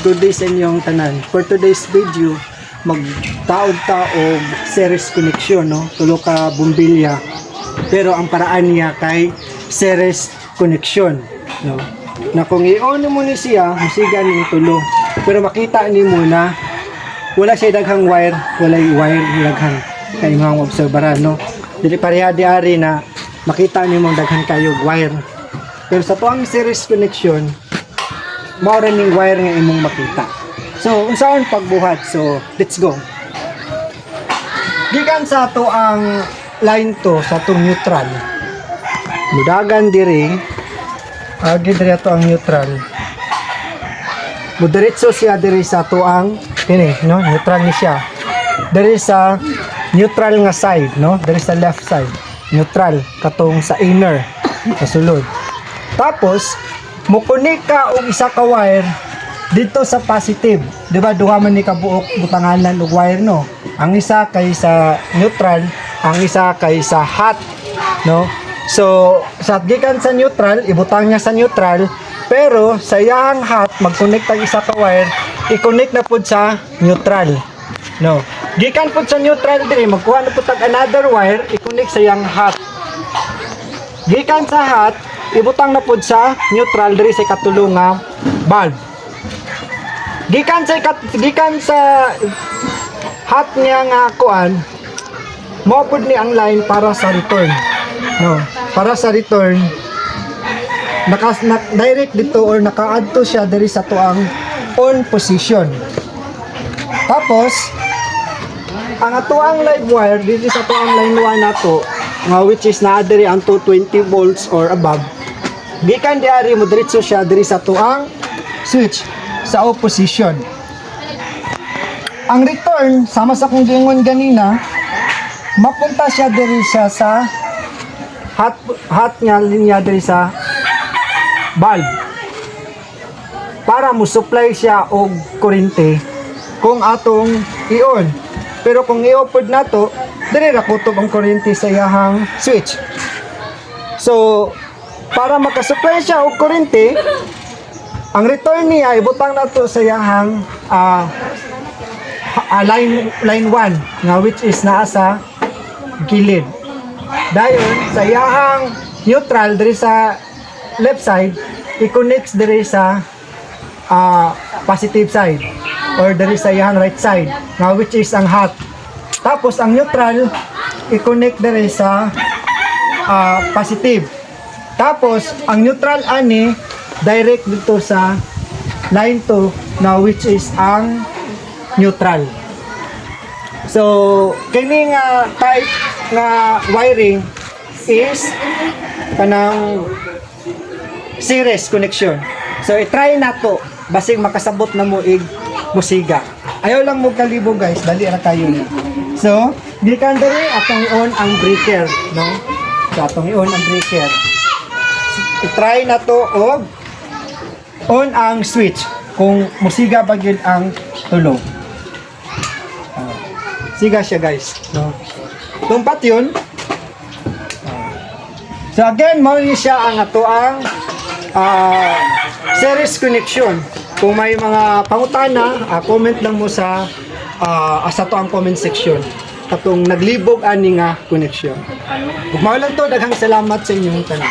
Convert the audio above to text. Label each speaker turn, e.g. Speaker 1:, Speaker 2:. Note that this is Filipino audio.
Speaker 1: good day sa inyong tanan. For today's video, magtaog-taog series connection, no? Tulo ka bumbilya. Pero ang paraan niya kay series connection, no? Na kung i-on mo ni siya, musiga ni tulo. Pero makita ni mo na wala siya daghang wire, wala wire daghang kay mga obserbaran, no? Dili pareha diari na makita ni mo daghan kayo wire. Pero sa tuang series connection, mao rin yung wire nga imong makita. So, unsaon pagbuhat? So, let's go. Gikan sa to ang line to, sa to neutral. Mudagan diri, agi diri to ang neutral. Mudiretso siya diri sa to ang kini, no? Neutral ni siya. Diri sa neutral nga side, no? Diri sa left side. Neutral katong sa inner, sa sulod. Tapos mukunik ka og isa ka wire dito sa positive. Di ba duha man ni kabuok butanganan og wire, no? Ang isa kay sa neutral, ang isa kay sa hot, no? So sa gikan sa neutral, ibutang niya sa neutral, pero sa iyang hot mag-connect ang isa ka wire, i-connect na pud sa neutral, no? Gikan pud sa neutral diri, magkuha na pud tag another wire, i-connect sa iyang hot. Gikan sa hot, ibutang na pud sa neutral diri sa katulong nga bulb. Gikan sa hot niya nga kuan, mo pud ni ang line para sa return, no? Para sa return direct dito or naka-add to siya diri sa tuang on position. Tapos ang atuang live wire dito sa tuang line 1 nato, which is naa diri ang 220 volts or above. Gikan diari mo diretso siya diri sa tuang switch sa off position. Ang return sama sa kung giingon ganina, mapunta siya diri siya sa hot nga linya diri sa bulb para mo supply siya og kuryente kung atong i-on. Pero kung i-off nato, diri ra kutob ang kuryente sa iyahang switch. So para makasupply siya og kuryente, ang return niya ibutang nato sa iyahang line 1 nga which is naa sa gilid. Dayon sa iyahang neutral diri sa left side, i-connect diri sa positive side or diri sa iyahang right side nga which is ang hot. Tapos ang neutral i-connect diri sa positive. Tapos ang neutral ani direct dito sa line 2 na which is ang neutral. So kini nga type nga wiring is kanang series connection. So i-try nato basig makasabot na mo ig musiga. Ayaw lang mo kalibo guys, dali ra kayo ni. So gikan diri atong i-on ang breaker, no? So atong i-on ang breaker. I-try na to og on ang switch kung musiga ba gyud ang tulo. Siga siya guys, no? Tumpat yun. So again, mao ni siya ang ato ang series connection. Kung may mga pangutana, comment lang mo sa to ang comment section katong naglibog ani nga connection. Ug mao lang to, daghang salamat sa inyong tanan.